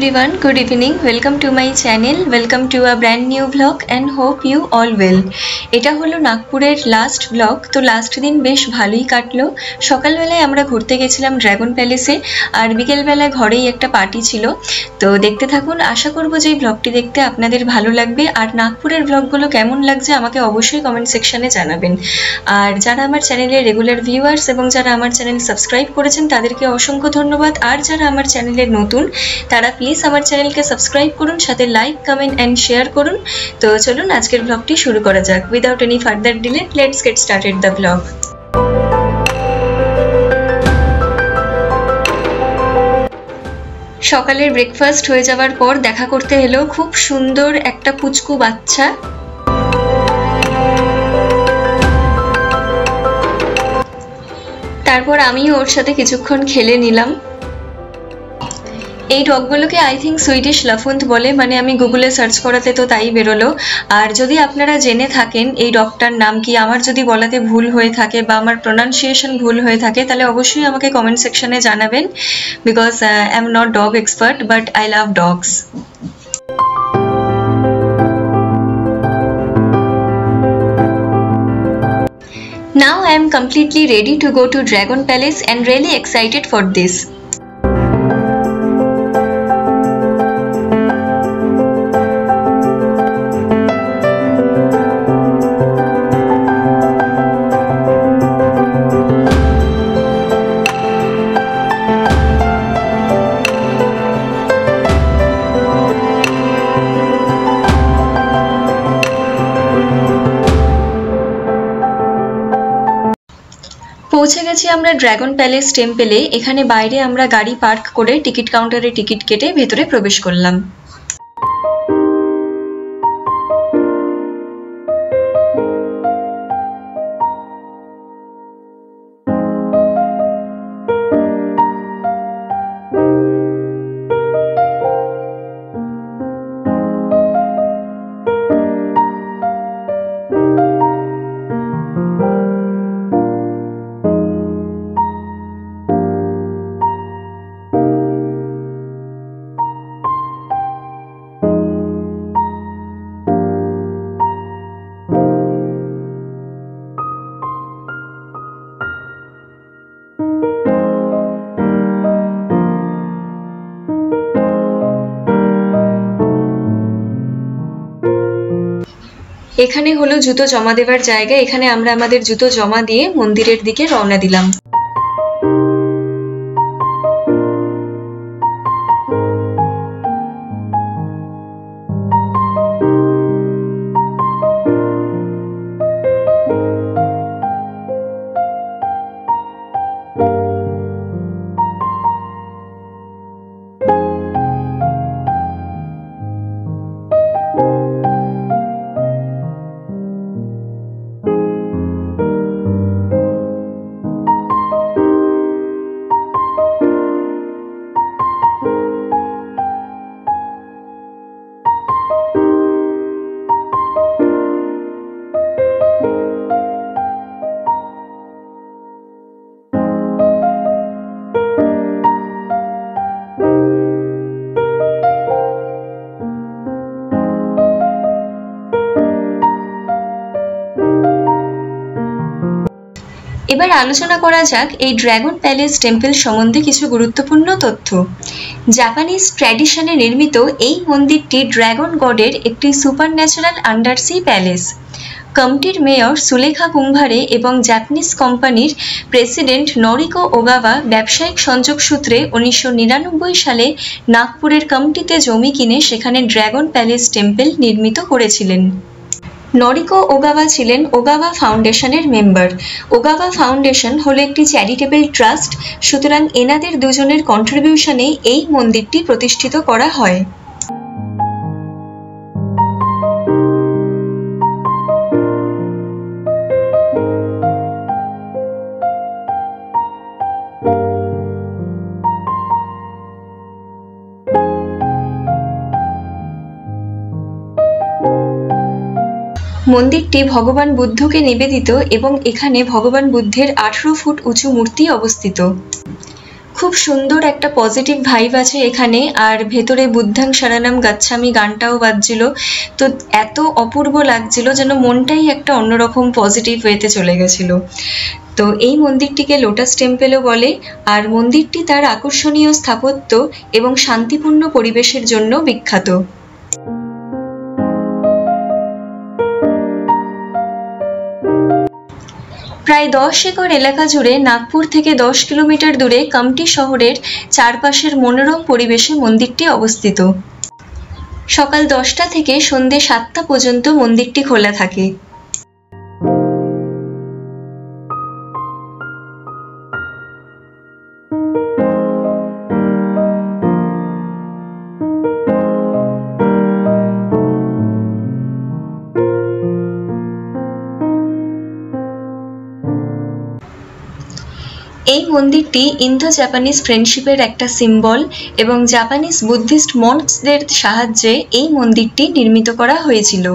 everyone, good evening. Welcome to my channel. Welcome to a brand new vlog and hope you all well. এটা হলো নাগপুরের last blog. তো last দিন বেশ ভালোই কাটলো। সকালবেলায় আমরা ঘুরতে গেছিলাম ড্রাগন প্যালেসে, আর বিকেলবেলায় ঘরেই একটা পার্টি ছিল। তো দেখতে থাকুন, আশা করব যে এই ব্লগটি দেখতে আপনাদের ভালো লাগবে। আর নাগপুরের ব্লগগুলো কেমন লাগছে আমাকে অবশ্যই কমেন্ট সেকশনে জানাবেন। আর যারা আমার চ্যানেলের রেগুলার ভিউয়ার্স এবং যারা আমার চ্যানেল সাবস্ক্রাইব করেছেন তাদেরকে অসংখ্য ধন্যবাদ। আর যারা আমার চ্যানেলের নতুন তারা প্লিজ আমার চ্যানেলকে সাবস্ক্রাইব করুন, সাথে লাইক, কমেন্ট এন্ড শেয়ার করুন। তো চলুন আজকের ব্লগটি শুরু করা যাক। Without any further delay let's get started the blog. সকালের ব্রেকফাস্ট হয়ে যাওয়ার পর দেখা করতে এলো খুব সুন্দর একটা পুচকু বাচ্চা। তারপর আমিও ওর সাথে কিছুক্ষণ খেলে নিলাম। এই ডগগুলোকে আই থিঙ্ক সুইডিশ লাফুন্দ বলে, মানে আমি গুগলে সার্চ করাতে তো তাই বেরোলো। আর যদি আপনারা জেনে থাকেন এই ডগটার নাম কি, আমার যদি বলাতে ভুল হয়ে থাকে বা আমার প্রোনাউন্সিয়েশন ভুল হয়ে থাকে, তাহলে অবশ্যই আমাকে কমেন্ট সেকশনে জানাবেন, because I am not dog expert but I love dogs. Now I am completely ready to go to Dragon Palace and really excited for this. পৌঁছে গেছি আমরা ড্রাগন প্যালেস টেম্পলে। এখানে বাইরে আমরা গাড়ি পার্ক করে টিকিট কাউন্টারে টিকিট কেটে ভেতরে প্রবেশ করলাম। এখানে হলো জুতো জমা দেওয়ার জায়গা। এখানে আমরা আমাদের জুতো জমা দিয়ে মন্দিরের দিকে রওনা দিলাম। এবার আলোচনা করা যাক এই ড্রাগন প্যালেস টেম্পল সম্বন্ধে কিছু গুরুত্বপূর্ণ তথ্য। জাপানিজ ট্র্যাডিশনে নির্মিত এই মন্দিরটি ড্রাগন গডের একটি সুপারন্যাচারাল আন্ডারসি প্যালেস। কমিটির মেয়র সুলেখা কুম্ভারে এবং জাপানিজ কোম্পানির প্রেসিডেন্ট নরিকো ওগাওয়া ব্যবসায়িক সংযোগ সূত্রে 1999 সালে নাগপুরের কমিটিতে জমি কিনে সেখানে ড্রাগন প্যালেস টেম্পল নির্মিত করেছিলেন। নরিকো ওগাওয়া ছিলেন ওগাওয়া ফাউন্ডেশনের মেম্বার। ওগাওয়া ফাউন্ডেশন হলো একটি চ্যারিটেবল ট্রাস্ট, সুতরাং এনাদের দুজনের কন্ট্রিবিউশনে এই মন্দিরটি প্রতিষ্ঠিত করা হয়। মন্দিরটি ভগবান বুদ্ধকে নিবেদিত এবং এখানে ভগবান বুদ্ধের 18 ফুট উঁচু মূর্তি অবস্থিত। খুব সুন্দর একটা পজিটিভ ভাইব আছে এখানে। আর ভেতরে বুদ্ধাং শরণম গাচ্ছামি গানটাও বাজছিল, তো এত অপূর্ব লাগছিল যেন মনটাই একটা অন্যরকম পজিটিভ ওয়েতে চলে গেছিল। তো এই মন্দিরটিকে লোটাস টেম্পেলও বলে, আর মন্দিরটি তার আকর্ষণীয় স্থাপত্য এবং শান্তিপূর্ণ পরিবেশের জন্য বিখ্যাত। প্রায় 10 একর এলাকা জুড়ে নাগপুর থেকে 10 কিলোমিটার দূরে কামটি শহরের চারপাশের মনোরম পরিবেশে মন্দিরটি অবস্থিত। সকাল 10টা থেকে সন্ধ্যে 7টা পর্যন্ত মন্দিরটি খোলা থাকে। এই মন্দিরটি ইন্দো জাপানিজ ফ্রেন্ডশিপের একটা সিম্বল এবং জাপানিজ বুদ্ধিস্ট মঙ্কসদের সাহায্যে এই মন্দিরটি নির্মিত করা হয়েছিল।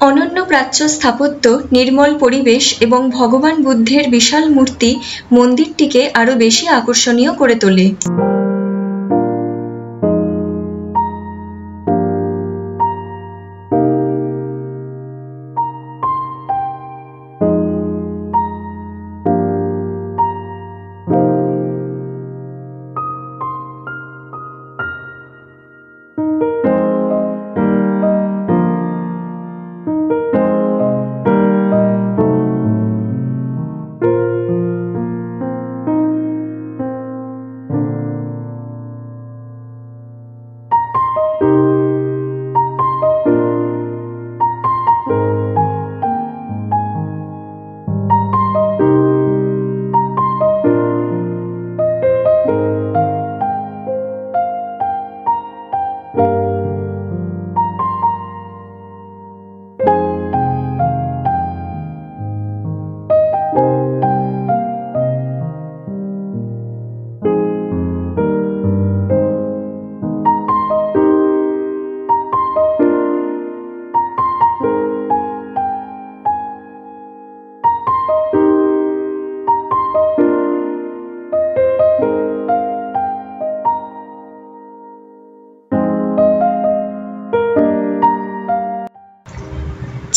অনন্য প্রাচ্য স্থাপত্য, নির্মল পরিবেশ এবং ভগবান বুদ্ধের বিশাল মূর্তি মন্দিরটিকে আরো বেশি আকর্ষণীয় করে তোলে।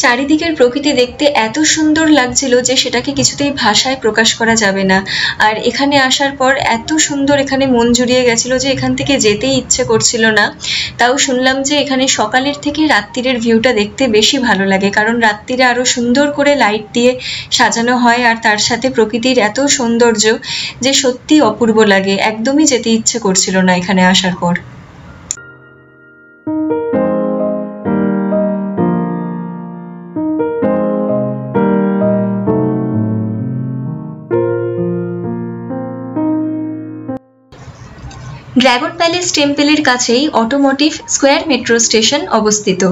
চারিদিকের প্রকৃতি দেখতে এত সুন্দর লাগছিল যে সেটাকে কিছুতেই ভাষায় প্রকাশ করা যাবে না। আর এখানে আসার পর এত সুন্দর এখানে মন জুড়িয়ে গেছিল যে এখান থেকে যেতেই ইচ্ছে করছিল না। তাও শুনলাম যে এখানে সকালের থেকে রাত্তিরের ভিউটা দেখতে বেশি ভালো লাগে, কারণ রাত্তিরে আরো সুন্দর করে লাইট দিয়ে সাজানো হয় আর তার সাথে প্রকৃতির এত সৌন্দর্য যে সত্যি অপূর্ব লাগে। একদমই যেতে ইচ্ছে করছিল না এখানে আসার পর। ড্রাগন প্যালেস টেম্পলের কাছেই অটোমোটিভ স্কোয়ার মেট্রো স্টেশন অবস্থিত।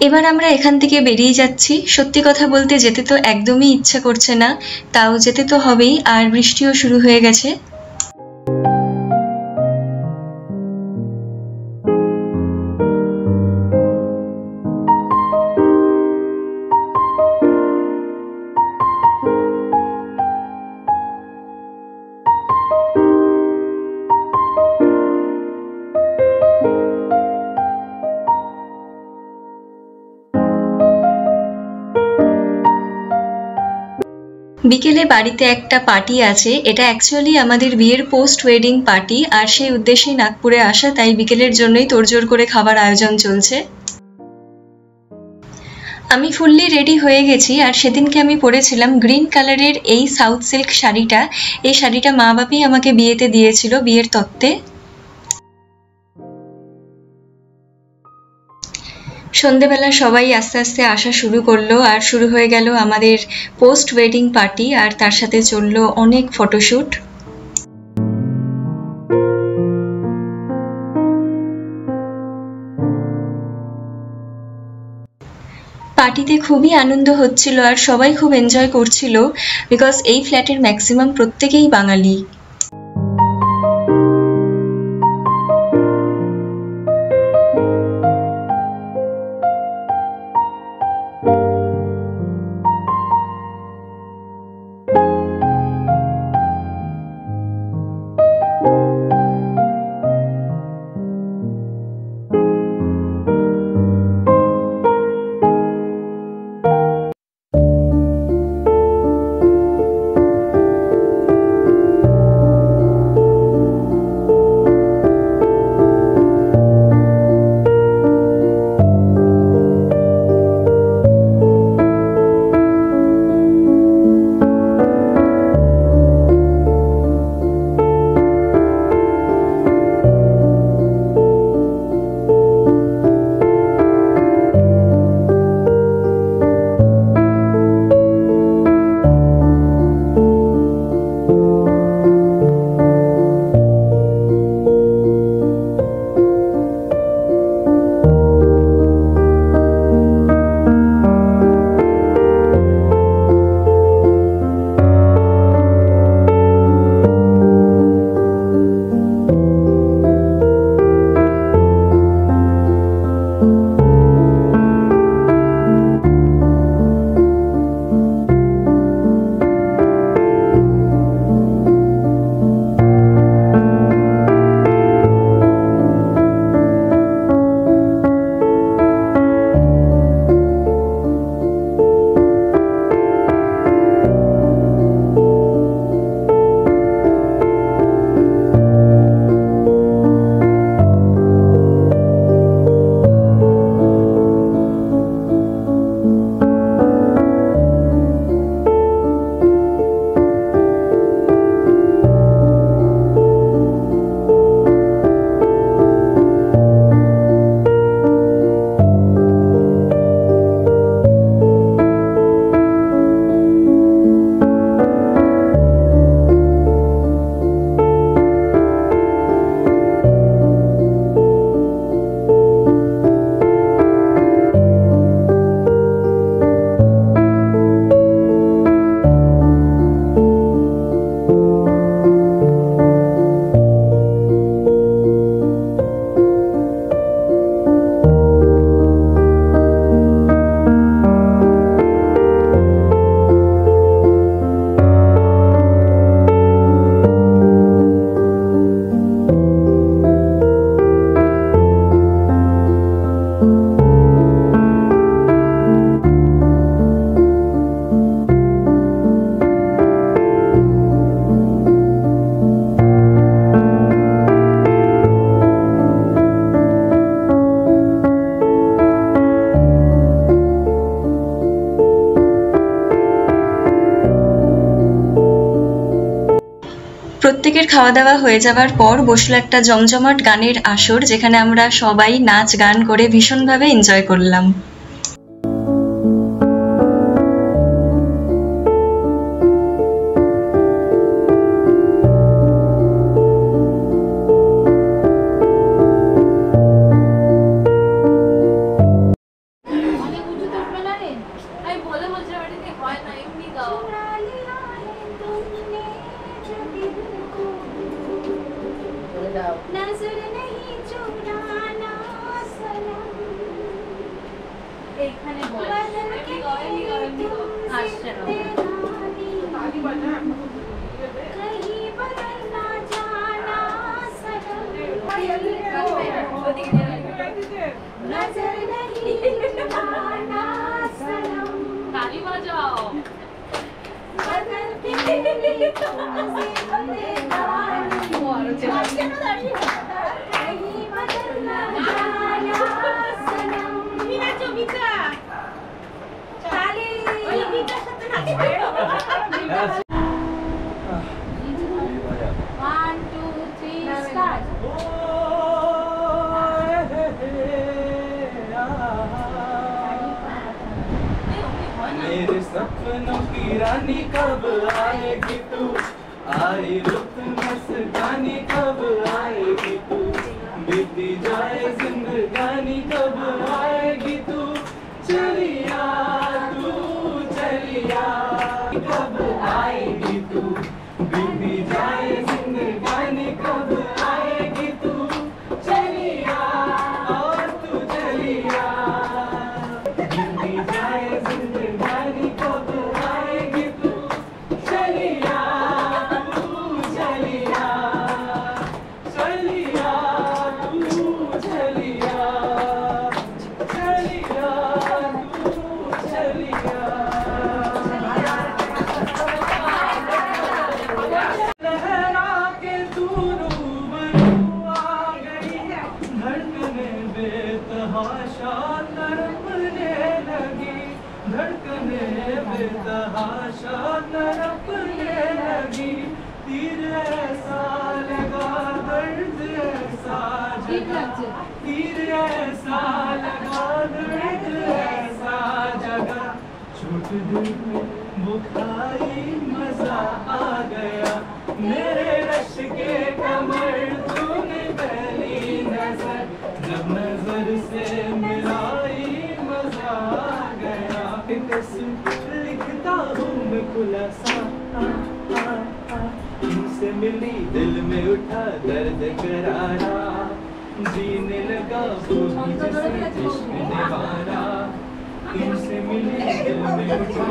এবার আমরা এখান থেকে বেরিয়ে যাচ্ছি। সত্যি কথা বলতে যেতে তো একদমই ইচ্ছা করছে না, তাও যেতে তো হবেই, আর বৃষ্টিও শুরু হয়ে গেছে। বিকেলে বাড়িতে একটা পার্টি আছে, এটা অ্যাকচুয়ালি আমাদের বিয়ের পোস্ট ওয়েডিং পার্টি, আর সেই উদ্দেশ্যেই নাগপুরে আসা, তাই বিকেলের জন্যই তোড়জোড় করে খাবার আয়োজন চলছে। আমি ফুললি রেডি হয়ে গেছি, আর সেদিনকে আমি পরেছিলাম গ্রিন কালারের এই সাউথ সিল্ক শাড়িটা। এই শাড়িটা মা বাপি আমাকে বিয়েতে দিয়েছিল, বিয়ের তত্ত্বে। সন্ধেবেলা সবাই আস্তে আস্তে আসা শুরু করলো, আর শুরু হয়ে গেল আমাদের পোস্ট ওয়েডিং পার্টি, আর তার সাথে চললো অনেক ফটোশ্যুট। পার্টিতে খুবই আনন্দ হচ্ছিল, আর সবাই খুব এনজয় করছিল, বিকজ এই ফ্ল্যাটের ম্যাক্সিমাম প্রত্যেকেই বাঙালি। প্রত্যেকের খাওয়া দাওয়া হয়ে যাবার পর বসলো একটা জমজমাট গানের আসর, যেখানে আমরা সবাই নাচ গান করে ভীষণভাবে এনজয় করলাম। এইখানে বল আসছে না कहीं बदलना जाना सनम नजर नहीं मिलाना सनम ताली बजाओ बदलती तुमसे कहीं बदलना जाना सनम मीनाचो मीठा ताली ওই मीठाর সাথে নাচো 1 2 3 start मेरे सपनों की रानी कब आएगी तू आई रुत मस्तानी कब आएगी तू बीती जाए जिंदगानी कब आएगी तू चलिया कब आएगी तू बीती जाए जिंदगानी कब आएगी तू चलिया और तू चलिया बीती जाए जिंदगानी कब आएगी तू चलिया तू चलिया चलिया तू चलिया चलिया तू चलिया लहरा के तू रूबरू आ गई धड़कने बेतहाशा तड़पने लगी धड़कने बेतहाशा तड़पने लगी तीर ऐसा लगा दर्द ऐसा जगा तीर ऐसा लगा दर्द ऐसा जगा छूट दिल में बुखारी मजा आ गया मेरे रश के कमर तूने पहली नजर जब नजर से मिलाई मजा आ गया लिखता हूँ मैं खुलासा तुमसे मिली दिल में उठा दर्द करारा जीने लगा वो जिसे इश्क निवारा तुमसे मिली दिल में उठा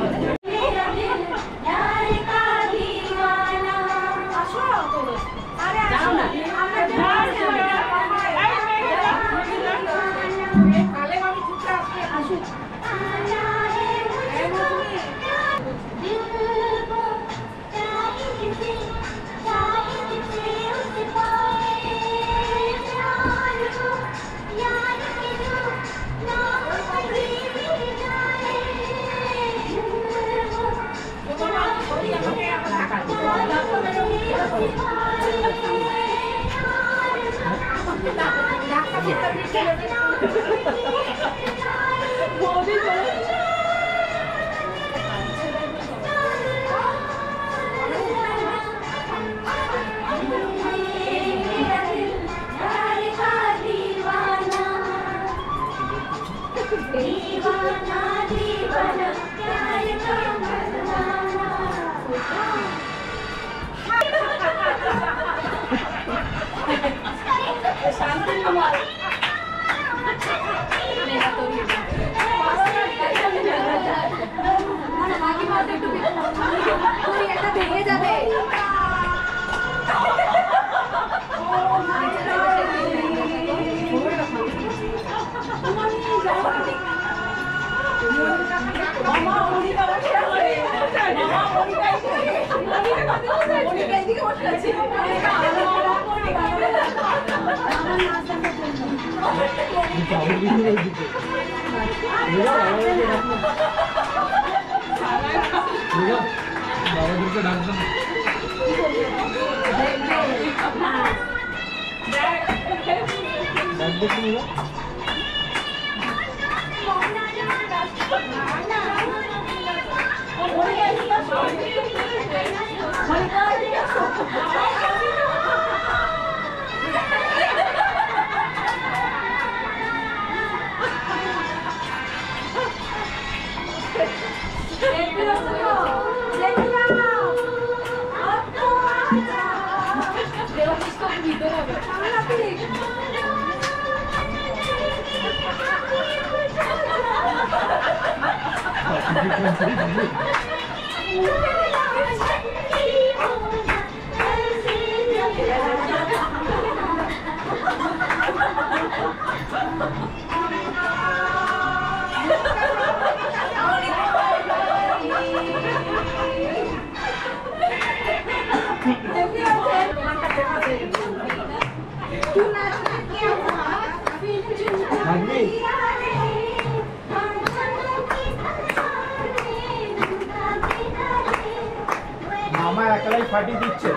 মামা একলাই ফাটি দিচ্ছে।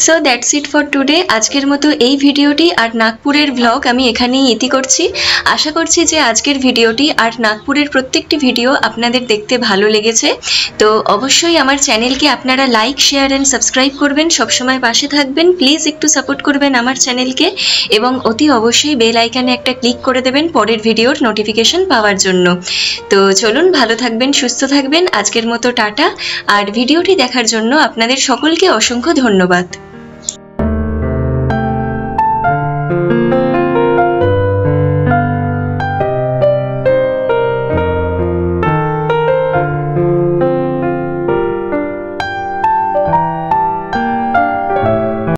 So that's it for today. আজকের মতো এই ভিডিওটি আর নাগপুরের ভ্লগ আমি এখানেই ইতি করছি। আশা করছি যে আজকের ভিডিওটি আর নাগপুরের প্রত্যেকটি ভিডিও আপনাদের দেখতে ভালো লেগেছে। তো অবশ্যই আমার চ্যানেলকে আপনারা লাইক, শেয়ার অ্যান্ড সাবস্ক্রাইব করবেন, সবসময় পাশে থাকবেন। প্লিজ একটু সাপোর্ট করবেন আমার চ্যানেলকে এবং অতি অবশ্যই বেল আইকনে একটা ক্লিক করে দেবেন পরের ভিডিওর নোটিফিকেশন পাওয়ার জন্য। তো চলুন, ভালো থাকবেন, সুস্থ থাকবেন। আজকের মতো টাটা। আর ভিডিওটি দেখার জন্য আপনাদের সকলকে অসংখ্য ধন্যবাদ।